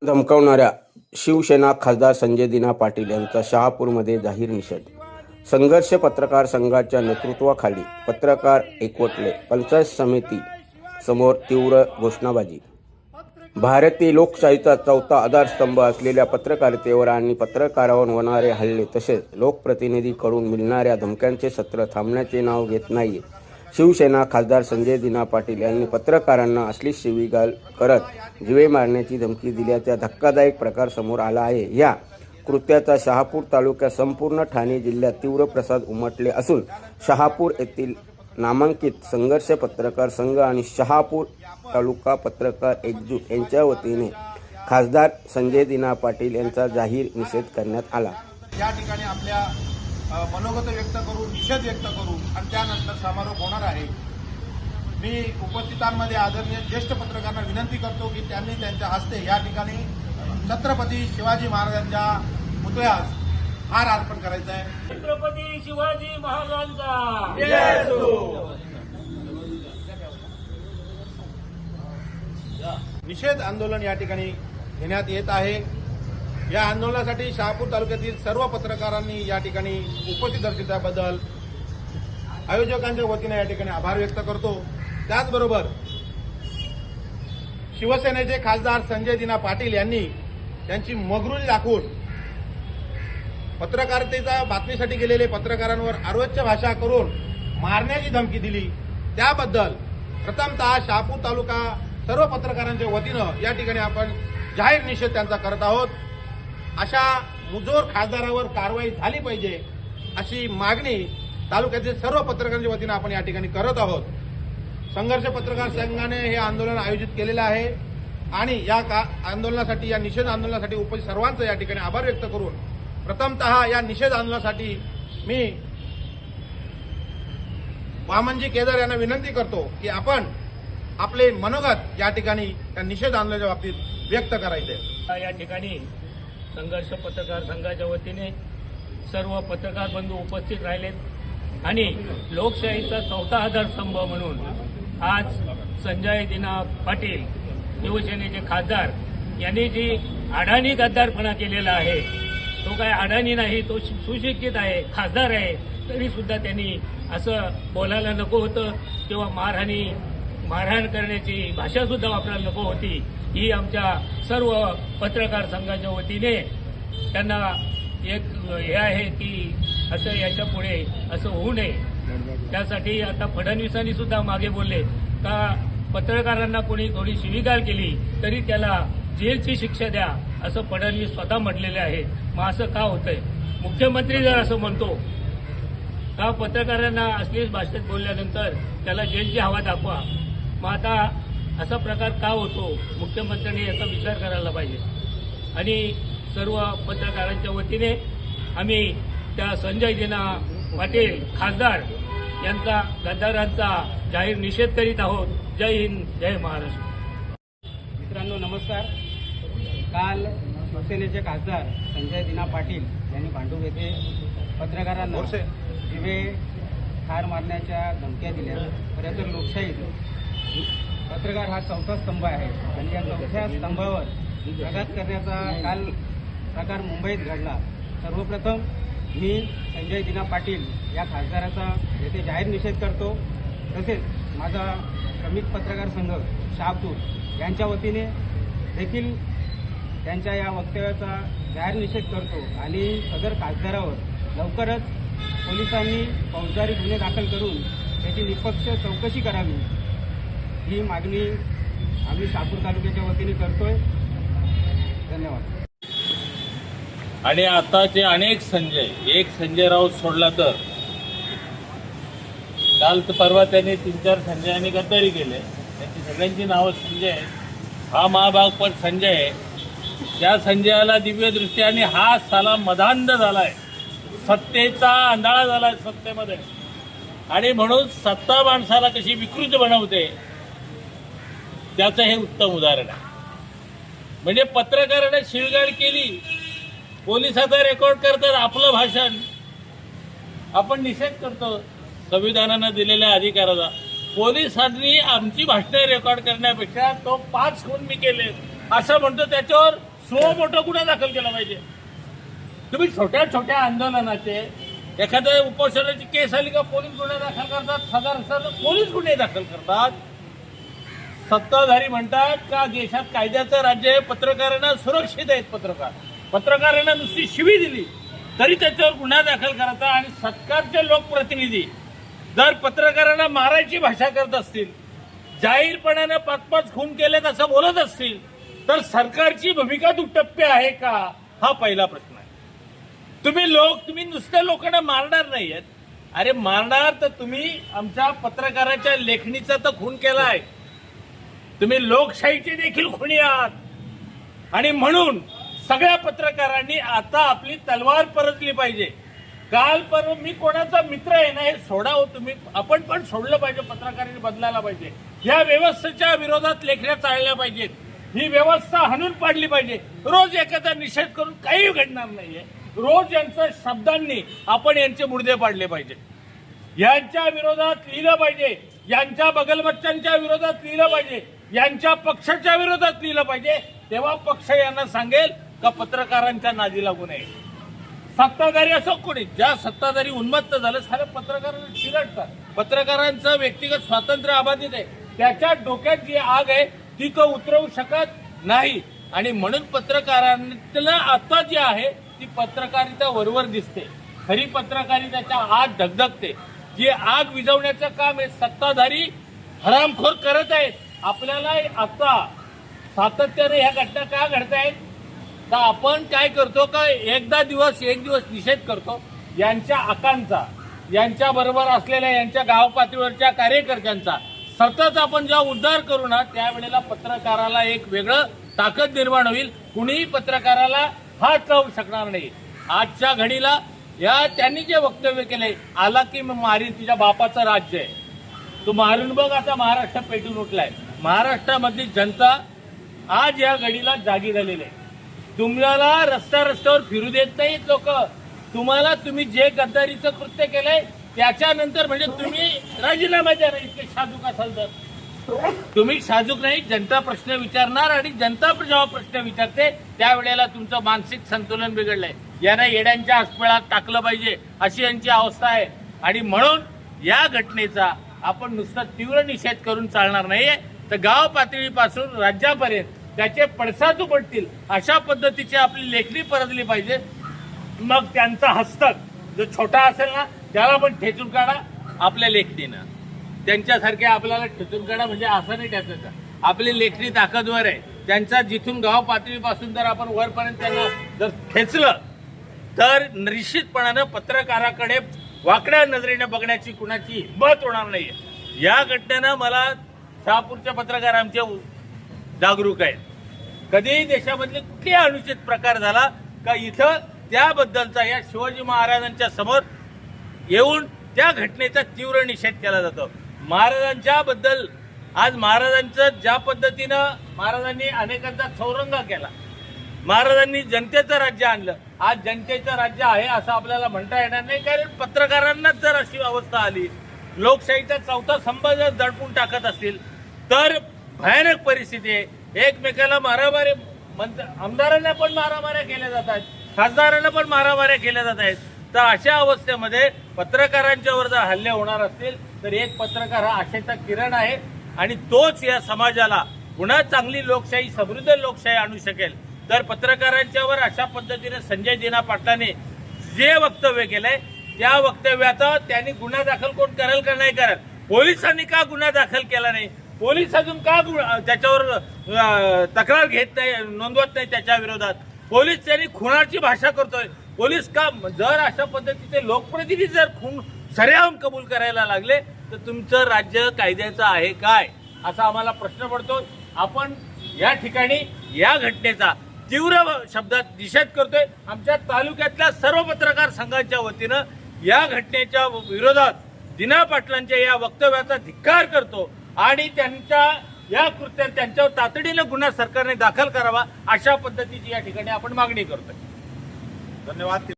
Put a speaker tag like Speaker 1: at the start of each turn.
Speaker 1: धमकावणाऱ्या शिवसेना खासदार संजय दिना पाटील यांचा शहापूरमध्ये जाहीर निषेध. संघर्ष पत्रकार संघाच्या नेतृत्वाखाली पत्रकार एकवटले. पंचायत समिती समोर तीव्र घोषणाबाजी. भारतीय लोकशाहीचा चौथा आधारस्तंभ असलेल्या पत्रकारितेवर आणि पत्रकारांवर होणारे हल्ले तसेच लोकप्रतिनिधीकडून मिळणाऱ्या धमक्यांचे सत्र थांबण्याचे नाव घेत नाही. शिवसेना खासदार संजय दिना पाटील यांनी पत्रकारांना अश्लील शिवीगाळ करत जीवे मारण्याची धमकी दिल्याचा धक्कादायक प्रकार समोर आला आहे. या कृत्याचा शहापूर तालुक्यात संपूर्ण ठाणे जिल्ह्यात तीव्र प्रसाद उमटले असून शहापूर येथील नामांकित संघर्ष पत्रकार संघ आणि शहापूर तालुका पत्रकार एकजूट यांच्या वतीने खासदार संजय दिना पाटील यांचा जाहीर निषेध करण्यात आला.
Speaker 2: या ठिकाणी आपल्या मनोगत व्यक्त करू, निषेध व्यक्त करू आणि त्यानंतर समारोप होणार आहे. मी उपस्थितांमध्ये आदरणीय ज्येष्ठ पत्रकारांना विनंती करतो की त्यांनी त्यांच्या हस्ते या ठिकाणी छत्रपती शिवाजी महाराजांच्या पुतळ्यास हार अर्पण करायचा आहे.
Speaker 3: छत्रपती शिवाजी महाराजांचा जय असो.
Speaker 2: निषेध आंदोलन या ठिकाणी घेण्यात येत आहे. या आंदोलनासाठी शहापूर तालुक्यातील सर्व पत्रकारांनी या ठिकाणी उपस्थित दर्शवल्याबद्दल आयोजकांच्या वतीने या ठिकाणी आभार व्यक्त करतो. त्याचबरोबर शिवसेनेचे खासदार संजय दिना पाटील यांनी त्यांची मगरुरी दाखवून पत्रकारितेचा बातमीसाठी गेलेले पत्रकारांवर अर्वच्य भाषा करून मारण्याची धमकी दिली. त्याबद्दल प्रथमतः शहापूर तालुका सर्व पत्रकारांच्या वतीनं या ठिकाणी आपण जाहीर निषेध त्यांचा करत आहोत. अशा मुजोर खासदारावर कारवाई झाली पाहिजे अशी मागणी तालुक्यातील सर्व पत्रकारांच्या वतीनं आपण या ठिकाणी करत आहोत. संघर्ष पत्रकार संघाने हे आंदोलन आयोजित केलेलं आहे आणि या आंदोलनासाठी, या निषेध आंदोलनासाठी उपस्थित सर्वांचं या ठिकाणी आभार व्यक्त करून प्रथमतः या निषेध आंदोलनासाठी मी वामनजी केदार यांना विनंती करतो की आपण आपले मनोगत या ठिकाणी या निषेध आंदोलनाच्या बाबतीत व्यक्त करायचे.
Speaker 3: या ठिकाणी संघर्ष पत्रकार संघाच्या वतीने सर्व पत्रकार बंधू उपस्थित राहिलेत आणि लोकशाहीचा चौथा आधारस्तंभ म्हणून आज संजय दिना पाटील शिवसेनेचे खासदार यांनी जी अडाणी गद्दारपणा केलेला आहे, तो काय अडाणी नाही, तो सुशिक्षित आहे, खासदार आहे, तरी सुद्धा त्यांनी असं बोलायला नको होतं किंवा मारहाण करण्याची भाषा सुद्धा वापरायला नको होती. ही आमच्या सर्व पत्रकार संघाच्या वतीने त्यांना एक हे आहे की असं याच्या पुढे असं होऊ नये. त्यासाठी आता फडणवीसांनी सुद्धा मागे बोलले का पत्रकारांना कोणी थोडी शिवीगाळ केली तरी त्याला जेलची शिक्षा द्या, असं फडणवीस स्वतः म्हटलेले आहेत. मग असं का होतंय? मुख्यमंत्री जर असं म्हणतो का पत्रकारांना अश्लील भाषेत बोलल्यानंतर त्याला जेलची हवा दाखवा, मग आता असा प्रकार का होतो? मुख्यमंत्र्यांनी याचा विचार करायला पाहिजे. आणि सर्व पत्रकारांच्या वतीने आम्ही त्या संजय दिना पाटील खासदार यांचा गद्दारांचा जाहीर निषेध करीत आहोत. जय हिंद, जय महाराष्ट्र.
Speaker 4: मित्रांनो नमस्कार. काल शिवसेनेचे खासदार संजय दिना पाटील यांनी भांडूप येथे पत्रकारांना जीवे ठार मारण्याच्या धमक्या दिल्या. खरं तर लोकशाहीत पत्रकार हा चौथा स्तंभ आहे आणि या चौथ्या स्तंभावर आघात करण्याचा काल प्रकार मुंबईत घडला. सर्वप्रथम मी संजय दिना पाटील या खासदाराचा येथे जाहीर निषेध करतो. तसेच माझा श्रमिक पत्रकार संघ शहापूर यांच्या वतीने देखील त्यांच्या या वक्तव्याचा जाहीर निषेध करतो आणि सदर खासदारावर लवकरच पोलिसांनी फौजदारी गुन्हे दाखल करून त्याची निष्पक्ष चौकशी करावी ही मागणी आम्ही शहापूर तालुक्याच्या वतीने करतोय. धन्यवाद.
Speaker 5: आणि आताचे अनेक संजय, एक संजय राऊत सोडला तर काल परवा त्यांनी 3-4 संजयांनी गद्दारी केले. त्यांची सगळ्यांची नावं संजय आहेत. हा महाभागपट संजय आहे. त्या संजयाला दिव्य दृष्टी आणि हा साला मधांध झालाय, सत्तेचा अंधाळा झालाय सत्तेमध्ये. आणि म्हणून सत्ता माणसाला कशी विकृत बनवते त्याचं हे उत्तम उदाहरण आहे. म्हणजे पत्रकाराने शिवीगाळ केली, पोलिसाचा रेकॉर्ड करतात आपलं भाषण, आपण निषेध करतो संविधानानं दिलेल्या अधिकाराचा. पोलिसांनी आमची भाषणे रेकॉर्ड करण्यापेक्षा तो 5 खून मी केले असं म्हणतो, त्याच्यावर मोठा गुन्हा दाखल केला पाहिजे. तुम्ही छोट्या छोट्या आंदोलनाचे एखाद्या उपोषणाची केस आली का पोलीस गुन्हे दाखल करतात, हजार पोलीस गुन्हे दाखल करतात. सत्ताधारी म्हणतात का देशात कायद्याचं राज्य आहे, पत्रकारांना सुरक्षित आहेत. पत्रकारांना नुसती शिवी दिली तरी त्याच्यावर गुन्हा दाखल करायचा. आणि सरकारचे लोकप्रतिनिधी जर पत्रकारांना मारायची भाषा करत असतील, जाहीरपणाने 5-5 खून केलेत असं बोलत असतील, तर सरकारची भूमिका दुटप्पी आहे का, हा पहिला प्रश्न आहे. तुम्ही नुसत्या लोकांना मारणार नाहीयेत. अरे मारणार तर तुम्ही आमच्या पत्रकाराच्या लेखणीचा तर खून केलाय. तुम्ही लोकशाहीचे देखील खुनी आहात. आणि म्हणून सगळ्या पत्रकारांनी आता आपली तलवार परतली पाहिजे. काल परवा मी कोणाचा मित्र आहे ना हे सोडावं तुम्ही, आपण पण सोडलं पाहिजे. पत्रकारांनी बदलायला पाहिजे. या व्यवस्थेच्या विरोधात लेखण्या चालल्या पाहिजेत. ही व्यवस्था हाणून पाडली पाहिजे. रोज एखादा निषेध करून काही घडणार नाहीये. रोज यांच्या शब्दांनी आपण यांचे मुर्दे पाडले पाहिजे. यांच्या विरोधात लिहिलं पाहिजे. यांच्या बगलबच्च्यांच्या विरोधात लिहिलं पाहिजे. यांच्या पक्षाच्या विरोधात लिहिलं पाहिजे. तेव्हा पक्ष यांना सांगेल का पत्रकारांच्या नादी लागू नये. सत्ताधारी असो कोणी, ज्या सत्ताधारी उन्मत्त झालं सारे पत्रकारांना चिरडतात. पत्रकारांचं व्यक्तिगत स्वातंत्र्य अबाधित आहे. त्याच्या डोक्यात जी आग आहे ती तो उतरवू शकत नाही. आणि म्हणून पत्रकारांना आता जी आहे ती पत्रकारिता वरवर दिसते. खरी पत्रकारितेच्या आत धगधगते. जी आग विझवण्याचं काम हे सत्ताधारी हरामखोर करत आहेत. आपल्याला आता सातत्याने ह्या घटना का घडतायत तर आपण काय करतो का एक दिवस निषेध करतो यांच्या आकांचा, यांच्या बरोबर असलेल्या यांच्या गाव पातळीवरच्या कार्यकर्त्यांचा सतत आपण जेव्हा उद्धार करू ना त्यावेळेला पत्रकाराला एक वेगळं ताकद निर्माण होईल. कुणीही पत्रकाराला हात लावू शकणार नाही. आजच्या घडीला त्यांनी जे वक्तव्य केले, आला की मारीन, तुझ्या बापाचं राज्य आहे, तू मारून बघ. आता महाराष्ट्र पेटून उठलाय. महाराष्ट्रामधली जनता आज या घडीला जागी झालेली आहे. तुम्हाला रस्त्यावर फिरू देत नाहीत लोक. तुम्ही जे गद्दारीचं कृत्य केलंय त्याच्यानंतर म्हणजे तुम्ही राजीनामा द्या. इतके साजूक असाल तर तुम्ही साजूक नाही. जनता प्रश्न विचारणार आणि जनता जेव्हा प्रश्न विचारते त्यावेळेला तुमचं मानसिक संतुलन बिघडलंय. यांना येड्यांच्या हॉस्पिटलात टाकलं पाहिजे अशी यांची अवस्था आहे. आणि म्हणून या घटनेचा आपण नुसता तीव्र निषेध करून चालणार नाहीये, तर गाव पातळीपासून राज्यापर्यंत त्याचे पडसाद उमटतील अशा पद्धतीची आपली लेखणी परतली पाहिजे. मग त्यांचा हस्तक जो छोटा असेल ना त्याला पण ठेचून काढा आपल्या लेखणीनं. त्यांच्यासारखे आपल्याला ठेचून काढा म्हणजे असं नाही. त्याचं आपली लेखणी ताकदवर आहे. त्यांचा जिथून गाव पातळीपासून जर आपण वरपर्यंत त्यांना जर ठेचलं तर निश्चितपणानं पत्रकाराकडे वाकड्या नजरेने बघण्याची कुणाची हिंमत होणार नाहीये. या घटनेनं मला शहापूरचे पत्रकार आमचे जागरूक आहेत. कधीही देशामधले कुठलेही अनुचित प्रकार झाला का इथं त्याबद्दलचा या शिवाजी महाराजांच्या समोर येऊन त्या घटनेचा तीव्र निषेध केला जातो. महाराजांच्या बद्दल आज महाराजांचं ज्या पद्धतीनं महाराजांनी अनेकांचा चौरंगा केला, महाराजांनी जनतेचं राज्य आणलं. आज जनतेचं राज्य आहे असं आपल्याला म्हणता येणार नाही. कारण पत्रकारांनाच जर अशी अवस्था आली, लोकशाहीचा चौथा स्तंभ जर दडपून टाकत असतील तर भयानक परिस्थिती आहे. एकमेकाला मारामारी, आमदारांना पण मारामाऱ्या केल्या जात आहेत, खासदारांना पण मारामाऱ्या केल्या जात आहेत. तर अशा अवस्थेमध्ये पत्रकारांच्यावर जर हल्ले होणार असतील तर एक पत्रकार हा आशेचा किरण आहे आणि तोच या समाजाला पुन्हा चांगली लोकशाही, समृद्ध लोकशाही आणू शकेल. तर पत्रकारांच्यावर अशा पद्धतीने संजय दिना पाटलाने जे वक्तव्य केलंय त्या वक्तव्याचा त्यांनी गुन्हा दाखल कोण करेल का नाही करेल, पोलिसांनी का गुन्हा दाखल केला नाही, पोलीस अजून का त्याच्यावर तक्रार घेत नाही, नोंदवत नाही त्याच्या विरोधात, पोलीस त्यांनी खुनाची भाषा करतोय, पोलीस का, जर अशा पद्धतीचे लोकप्रतिनिधी जर खून सरेआम कबूल करायला लागले तर तुमचं राज्य कायद्याचं आहे काय असा आम्हाला प्रश्न पडतो. आपण या ठिकाणी या घटनेचा तीव्र शब्दात निषेध करतोय. आमच्या तालुक्यातल्या सर्व पत्रकार संघाच्या वतीनं या घटनेच्या विरोधात दिना पाटलांच्या या वक्तव्याचा धिक्कार करतो आणि त्यांच्या या कृत्यात त्यांच्यावर तातडीनं गुन्हा सरकारने दाखल करावा अशा पद्धतीची या ठिकाणी आपण मागणी करतोय.
Speaker 2: धन्यवाद.